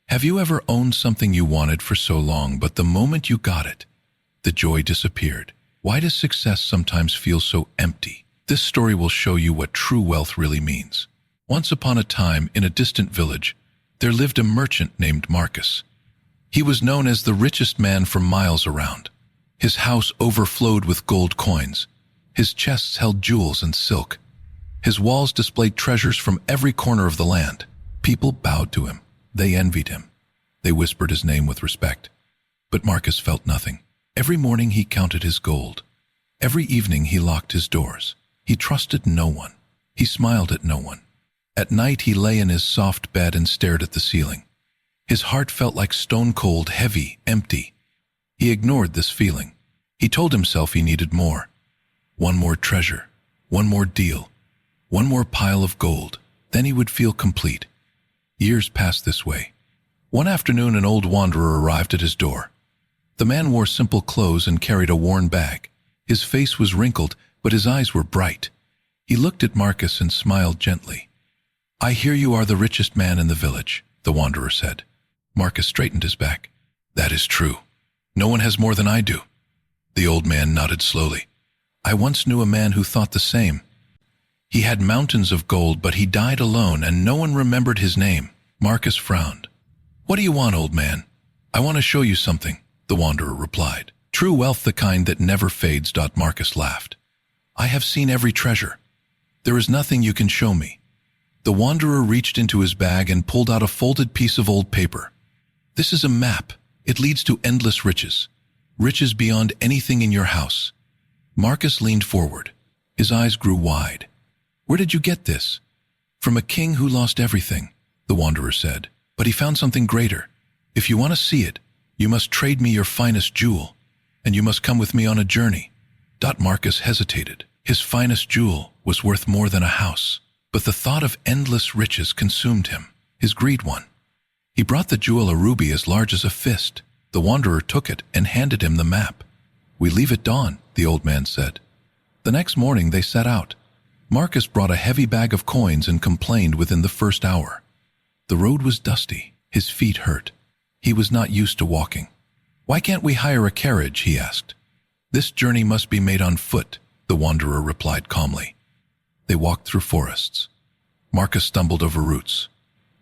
Have you ever owned something you wanted for so long, but the moment you got it, the joy disappeared? Why does success sometimes feel so empty? This story will show you what true wealth really means. Once upon a time, in a distant village, there lived a merchant named Marcus. He was known as the richest man for miles around. His house overflowed with gold coins. His chests held jewels and silk. His walls displayed treasures from every corner of the land. People bowed to him. They envied him. They whispered his name with respect. But Marcus felt nothing. Every morning he counted his gold. Every evening he locked his doors. He trusted no one. He smiled at no one. At night he lay in his soft bed and stared at the ceiling. His heart felt like stone cold, heavy, empty. He ignored this feeling. He told himself he needed more. One more treasure, one more deal, one more pile of gold. Then he would feel complete. Years passed this way. One afternoon, an old wanderer arrived at his door. The man wore simple clothes and carried a worn bag. His face was wrinkled, but his eyes were bright. He looked at Marcus and smiled gently. "I hear you are the richest man in the village," the wanderer said. Marcus straightened his back. "That is true. No one has more than I do." The old man nodded slowly. "I once knew a man who thought the same. He had mountains of gold, but he died alone, and no one remembered his name." Marcus frowned. "What do you want, old man?" "I want to show you something," the wanderer replied. "True wealth, the kind that never fades." Marcus laughed. "I have seen every treasure. There is nothing you can show me." The wanderer reached into his bag and pulled out a folded piece of old paper. "This is a map. It leads to endless riches. Riches beyond anything in your house." Marcus leaned forward. His eyes grew wide. "Where did you get this?" "From a king who lost everything," the wanderer said. "But he found something greater. If you want to see it, you must trade me your finest jewel, and you must come with me on a journey." Marcus hesitated. His finest jewel was worth more than a house, but the thought of endless riches consumed him. His greed won. He brought the jewel, a ruby as large as a fist. The wanderer took it and handed him the map. "We leave at dawn," the old man said. The next morning they set out. Marcus brought a heavy bag of coins and complained within the first hour. The road was dusty. His feet hurt. He was not used to walking. "Why can't we hire a carriage?" he asked. "This journey must be made on foot," the wanderer replied calmly. They walked through forests. Marcus stumbled over roots.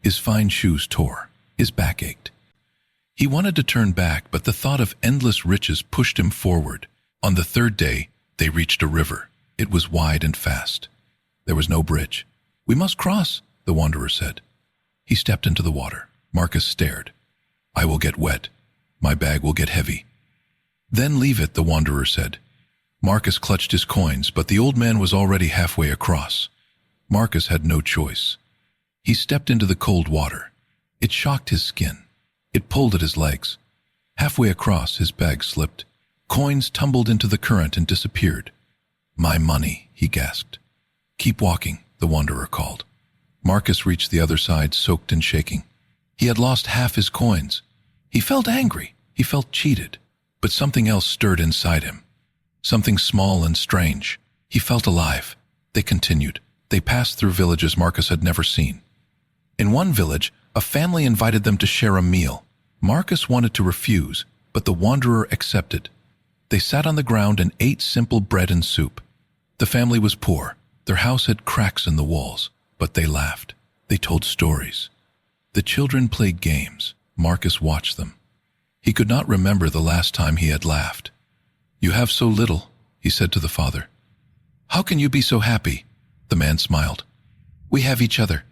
His fine shoes tore. His back ached. He wanted to turn back, but the thought of endless riches pushed him forward. On the third day, they reached a river. It was wide and fast. There was no bridge. "We must cross," the wanderer said. He stepped into the water. Marcus stared. "I will get wet. My bag will get heavy." "Then leave it," the wanderer said. Marcus clutched his coins, but the old man was already halfway across. Marcus had no choice. He stepped into the cold water. It shocked his skin. It pulled at his legs. Halfway across, his bag slipped. Coins tumbled into the current and disappeared. "My money," he gasped. "Keep walking," the wanderer called. Marcus reached the other side, soaked and shaking. He had lost half his coins. He felt angry. He felt cheated. But something else stirred inside him. Something small and strange. He felt alive. They continued. They passed through villages Marcus had never seen. In one village, a family invited them to share a meal. Marcus wanted to refuse, but the wanderer accepted. They sat on the ground and ate simple bread and soup. The family was poor. Their house had cracks in the walls, but they laughed. They told stories. The children played games. Marcus watched them. He could not remember the last time he had laughed. "You have so little," he said to the father. "How can you be so happy?" The man smiled. "We have each other.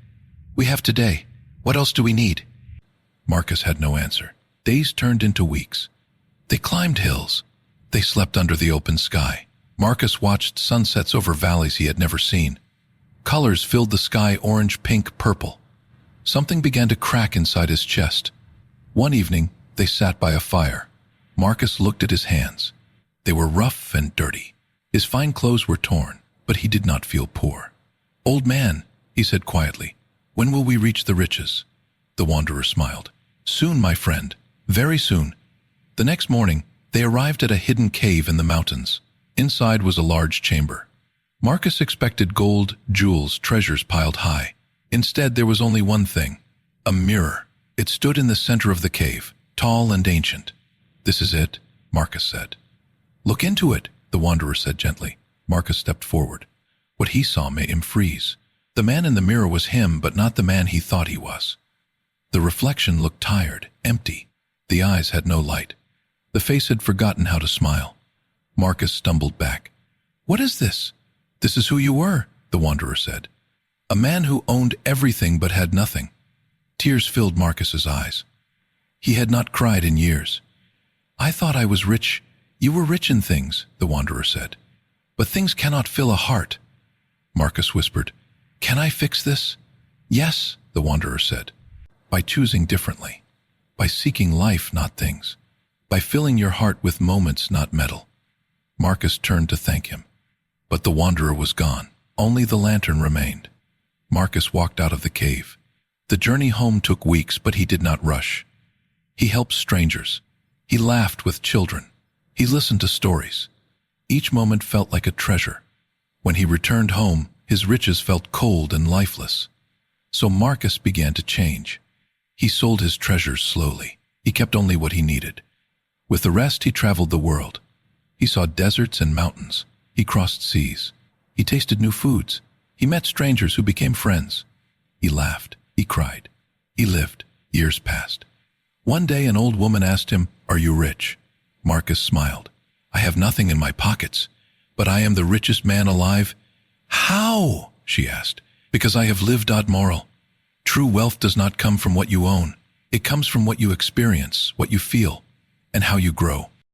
We have today. What else do we need?" Marcus had no answer. Days turned into weeks. They climbed hills. They slept under the open sky. Marcus watched sunsets over valleys he had never seen. Colors filled the sky: orange, pink, purple. Something began to crack inside his chest. One evening, they sat by a fire. Marcus looked at his hands. They were rough and dirty. His fine clothes were torn, but he did not feel poor. "Old man," he said quietly, "when will we reach the riches?" The wanderer smiled. "Soon, my friend, very soon." The next morning, they arrived at a hidden cave in the mountains. Inside was a large chamber. Marcus expected gold, jewels, treasures piled high. Instead, there was only one thing: a mirror. It stood in the center of the cave, tall and ancient. "This is it," Marcus said. "Look into it," the wanderer said gently. Marcus stepped forward. What he saw made him freeze. The man in the mirror was him, but not the man he thought he was. The reflection looked tired, empty. The eyes had no light. The face had forgotten how to smile. Marcus stumbled back. "What is this?" "This is who you were," the wanderer said. "A man who owned everything but had nothing." Tears filled Marcus's eyes. He had not cried in years. "I thought I was rich." "You were rich in things," the wanderer said. "But things cannot fill a heart." Marcus whispered, "Can I fix this?" "Yes," the wanderer said. "By choosing differently. By seeking life, not things. By filling your heart with moments, not metal." Marcus turned to thank him. But the wanderer was gone. Only the lantern remained. Marcus walked out of the cave. The journey home took weeks, but he did not rush. He helped strangers. He laughed with children. He listened to stories. Each moment felt like a treasure. When he returned home, his riches felt cold and lifeless. So Marcus began to change. He sold his treasures slowly. He kept only what he needed. With the rest, he traveled the world. He saw deserts and mountains. He crossed seas. He tasted new foods. He met strangers who became friends. He laughed. He cried. He lived. Years passed. One day an old woman asked him, "Are you rich?" Marcus smiled. "I have nothing in my pockets, but I am the richest man alive." "How?" she asked. "Because I have lived moral. True wealth does not come from what you own. It comes from what you experience, what you feel, and how you grow."